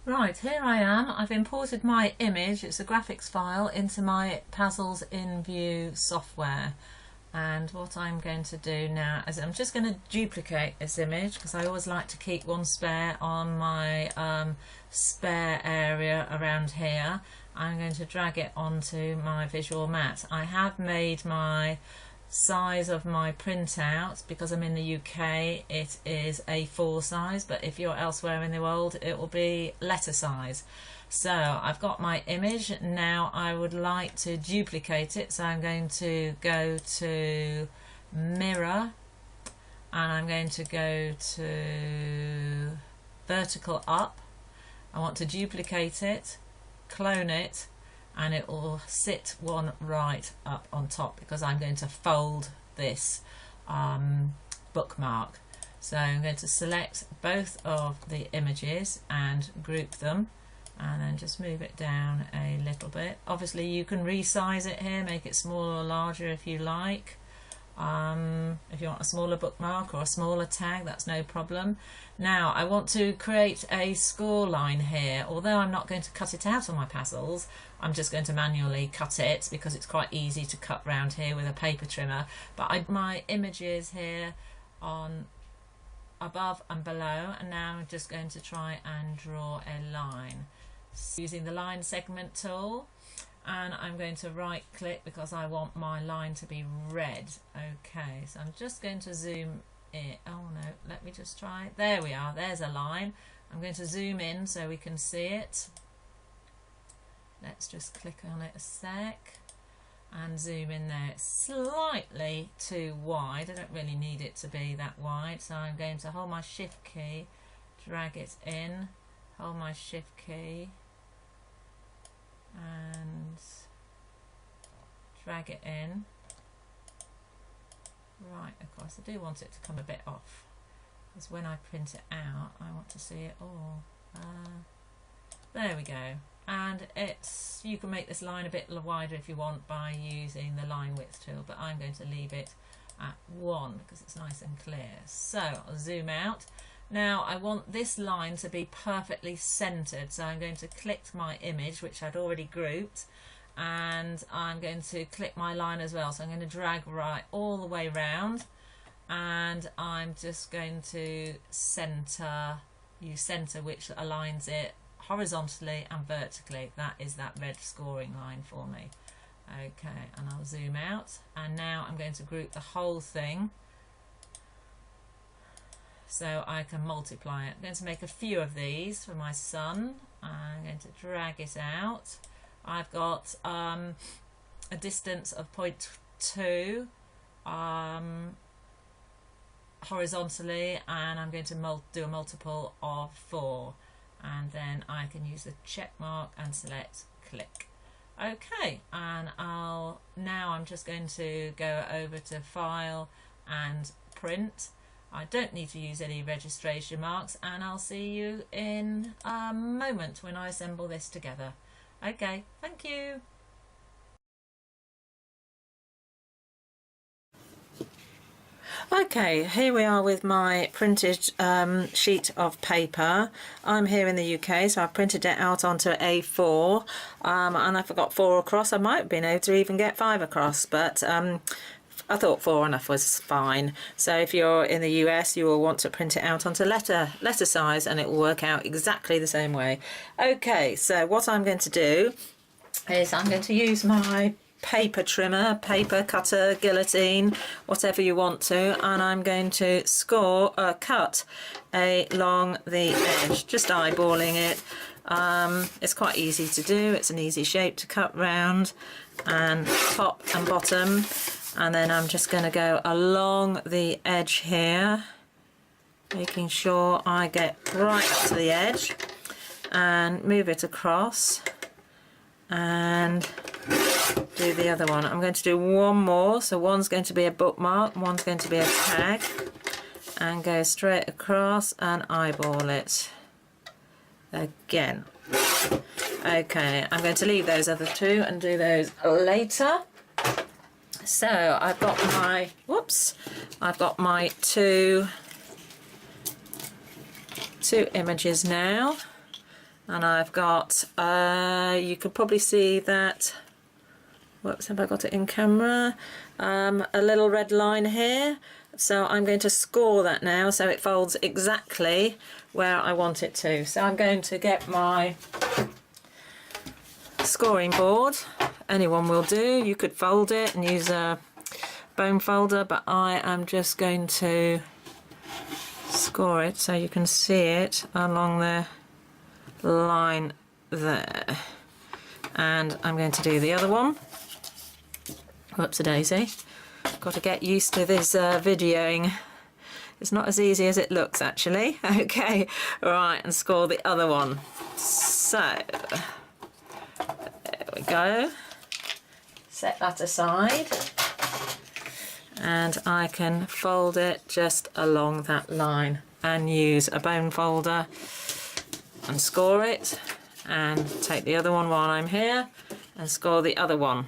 Right, here I am. I've imported my image, it's a graphics file, into my Puzzles in View software. And what I'm going to do now is I'm just going to duplicate this image because I always like to keep one spare on my spare area around here. I'm going to drag it onto my visual mat. I have made my size of my printout because I'm in the UK. It is A4 size, but if you're elsewhere in the world it will be letter size. So I've got my image. Now I would like to duplicate it, so I'm going to go to mirror and I'm going to go to vertical up. I want to duplicate it, clone it, and it will sit one right up on top because I'm going to fold this bookmark. So I'm going to select both of the images and group them, and then just move it down a little bit. Obviously you can resize it here, make it smaller or larger if you like. If you want a smaller bookmark or a smaller tag, that's no problem. Now I want to create a score line here. Although I'm not going to cut it out on my puzzles, I'm just going to manually cut it because it's quite easy to cut round here with a paper trimmer. But my images here on above and below, and now I'm just going to try and draw a line using the line segment tool. And I'm going to right click because I want my line to be red. Okay, so I'm just going to zoom in. Oh no, let me just try. There we are, there's a line. I'm going to zoom in so we can see it. Let's just click on it a sec and zoom in there. It's slightly too wide. I don't really need it to be that wide, so I'm going to hold my shift key, drag it in, hold my shift key and drag it in right across. I do want it to come a bit off because when I print it out I want to see it all. There we go. And you can make this line a bit wider if you want by using the line width tool, but I'm going to leave it at 1 because it's nice and clear. So I'll zoom out. Now I want this line to be perfectly centered, so I'm going to click my image, which I'd already grouped, and I'm going to click my line as well. So I'm going to drag right all the way round, and I'm just going to use center, which aligns it horizontally and vertically. That is that red scoring line for me. Okay, and I'll zoom out, and now I'm going to group the whole thing so I can multiply it. I'm going to make a few of these for my son. I'm going to drag it out. I've got a distance of 0.2 horizontally, and I'm going to do a multiple of 4, and then I can use the check mark and select click. Okay, and now I'm just going to go over to File and Print. I don't need to use any registration marks, and I'll see you in a moment when I assemble this together. Okay, thank you. Okay, here we are with my printed sheet of paper. I'm here in the UK, so I've printed it out onto A4, and I forgot 4 across. I might have been able to even get 5 across, but I thought 4 enough was fine. So if you're in the US, you will want to print it out onto letter size, and it will work out exactly the same way. Okay, so what I'm going to do is I'm going to use my paper trimmer, paper cutter, guillotine, whatever you want to, and I'm going to cut along the edge, just eyeballing it. It's quite easy to do. It's an easy shape to cut round, and top and bottom. And then I'm just going to go along the edge here, making sure I get right up to the edge, and move it across and do the other one. I'm going to do one more, so one's going to be a bookmark, one's going to be a tag, and go straight across and eyeball it again. Okay, I'm going to leave those other two and do those later. So I've got my two images now, and I've got, you could probably see that, whoops, have I got it in camera? A little red line here. So I'm going to score that now so it folds exactly where I want it to. So I'm going to get my scoring board. Anyone will do. You could fold it and use a bone folder, but I am just going to score it so you can see it along the line there. And I'm going to do the other one. Whoops-a-daisy. Got to get used to this videoing. It's not as easy as it looks, actually. Okay, right, and score the other one. So, there we go. Set that aside. And I can fold it just along that line and use a bone folder and score it, and take the other one while I'm here and score the other one.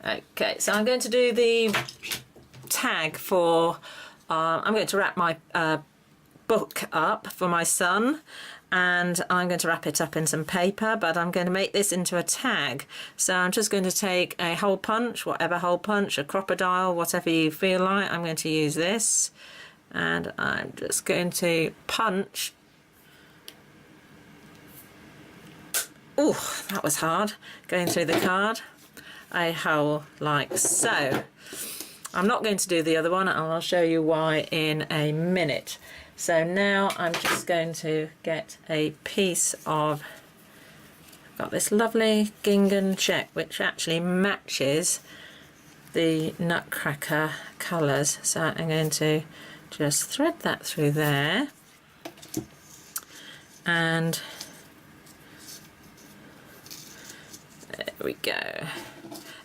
Okay, so I'm going to do the tag for, I'm going to wrap my book up for my son, and I'm going to wrap it up in some paper, but I'm going to make this into a tag. So I'm just going to take a hole punch, whatever hole punch, a crocodile, whatever you feel like. I'm going to use this, and I'm just going to punch. Ooh, that was hard, going through the card. A hole like so. I'm not going to do the other one, and I'll show you why in a minute. So now I'm just going to get a piece of, I've got this lovely gingham check which actually matches the Nutcracker colours, so I'm going to just thread that through there, and there we go.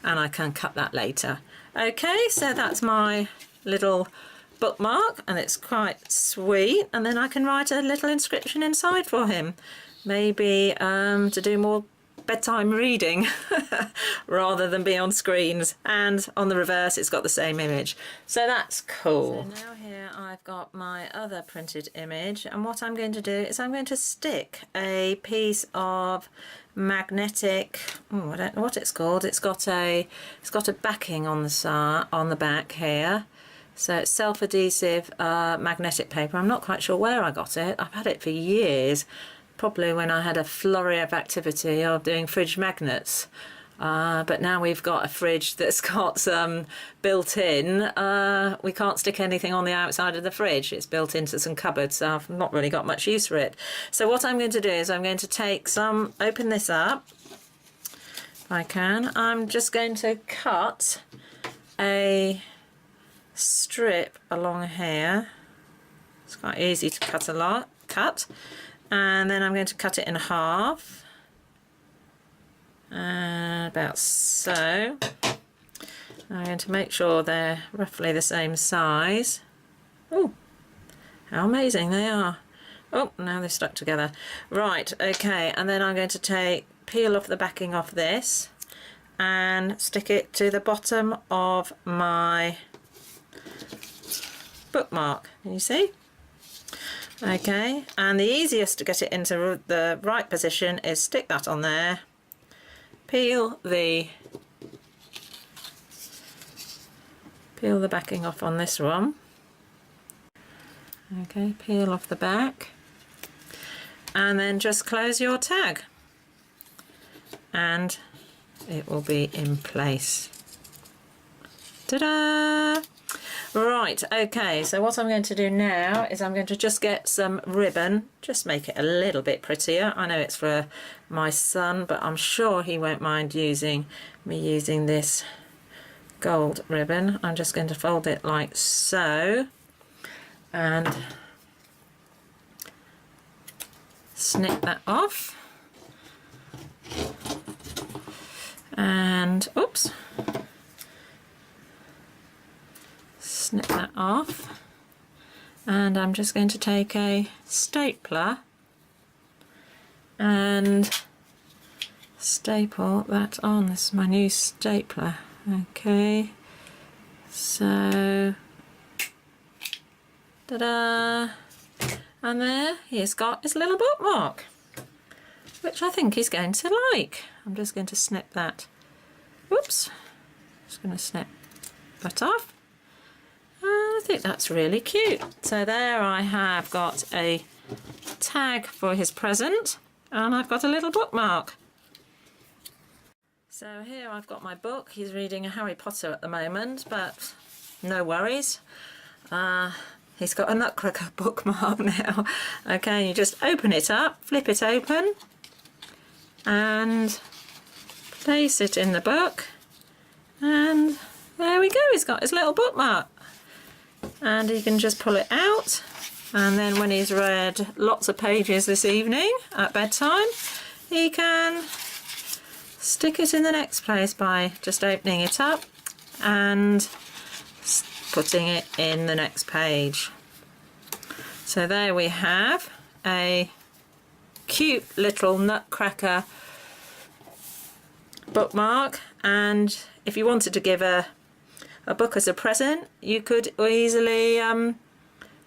And I can cut that later. Okay, so that's my little bookmark, and it's quite sweet, and then I can write a little inscription inside for him, maybe to do more bedtime reading rather than be on screens, and on the reverse it's got the same image, so that's cool. So now here I've got my other printed image, and what I'm going to do is I'm going to stick a piece of magnetic, I don't know what it's called, it's got a backing on the side, on the back here. So it's self-adhesive magnetic paper. I'm not quite sure where I got it. I've had it for years, probably when I had a flurry of activity of doing fridge magnets. But now we've got a fridge that's got some built-in, we can't stick anything on the outside of the fridge. It's built into some cupboards, so I've not really got much use for it. So what I'm going to do is I'm going to take some, open this up, if I can. I'm just going to cut a strip along here. It's quite easy to cut and then I'm going to cut it in half, about so. I'm going to make sure they're roughly the same size. Oh, how amazing they are. Oh, now they're stuck together. Right, okay, and then I'm going to peel off the backing off this and stick it to the bottom of my bookmark. Can you see? Okay, and the easiest to get it into the right position is stick that on there, peel the backing off on this one. Okay, peel off the back, and then just close your tag and it will be in place. Ta-da! Right, okay, so what I'm going to do now is I'm going to just get some ribbon, just make it a little bit prettier. I know it's for my son, but I'm sure he won't mind me using this gold ribbon. I'm just going to fold it like so and snip that off. And, oops. Snip that off, and I'm just going to take a stapler and staple that on. This is my new stapler. Okay, so ta-da, and there he's got his little bookmark. which I think he's going to like. I'm just going to snip that. Whoops. Just going to snip that off. I think that's really cute. So there I have got a tag for his present, and I've got a little bookmark. So here I've got my book. He's reading a Harry Potter at the moment, but no worries. He's got a Nutcracker bookmark now. Okay, you just open it up, flip it open, and place it in the book, and there we go, he's got his little bookmark. And he can just pull it out, and then when he's read lots of pages this evening at bedtime, he can stick it in the next place by just opening it up and putting it in the next page. So there we have a cute little Nutcracker bookmark, and if you wanted to give a book as a present, you could easily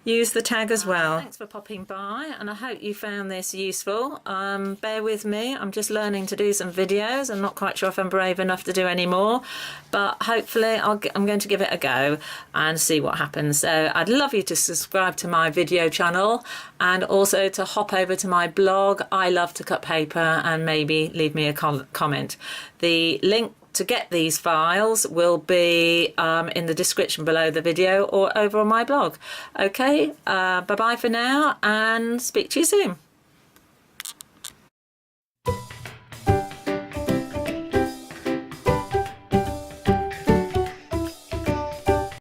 use the tag as well. Thanks for popping by, and I hope you found this useful. Bear with me, I'm just learning to do some videos. I'm not quite sure if I'm brave enough to do any more, but hopefully I'm going to give it a go and see what happens. So I'd love you to subscribe to my video channel, and also to hop over to my blog, I Love to Cut Paper, and maybe leave me a comment. The link to get these files will be in the description below the video or over on my blog. Okay, bye bye for now, and speak to you soon.